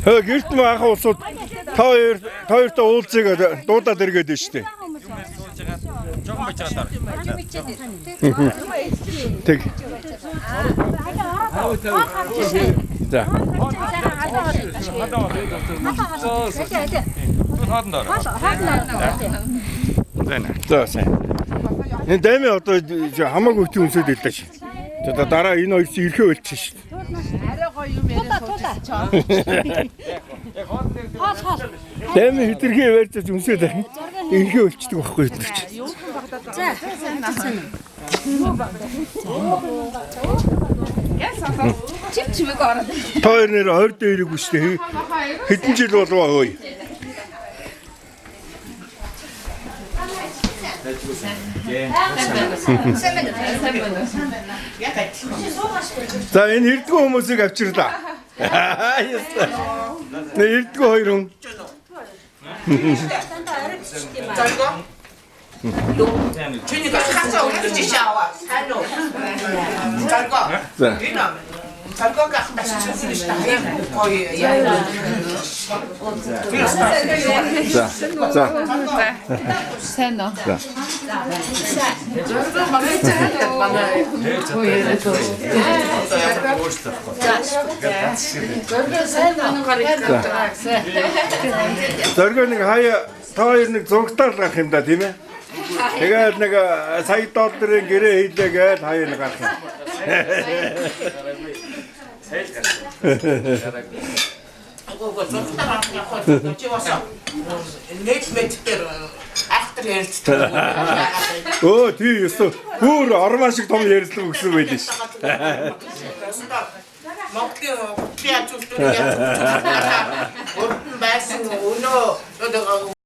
Гэрт маах улсууд та хоёртой уулзыг дуудаад иргээд байна шүү дээ. Жохон байж байгаа даа. Тэг. За. За сайн. Энэ дайми одоо хамаагүй хөтөн үнсэд илдэж. За дараа энэ хоёр чинь ирэхээ болчих шүү дээ. Арай гоё юм яриа. Дайми хитрхээ барьж үнсэд ирэхээ болчихдог байхгүй юу? За. Чивчмэг ороод. Та хоёр нэр ойр дээр ирэх үстэй хэдэн жил болов аа хөөе. За энэ эрдгүү хүмүүсийг авчирлаа. Нэ эрдгүү хоёр хүн. Чиний хацаа үлдэж шааваа. Хано. Зарго. Энэ зарго гахташ чүсэж таа. Гоё яа. За. Сэно. Зоргоо нэг хаяа та хоёр нэг зургатаар гарах юм да тийм ээ. Тэгээд нэг сая долларын гэрээ хийлээгээд хаяа нэг гарах юм. Агуу зөвхөн яг чи васа. Нет метр ахтар ярилцдаг. Өө тий ёсоо бүр орман шиг том ярилцлага өгсөн байл ш. Монголын пиач үлдээ яг.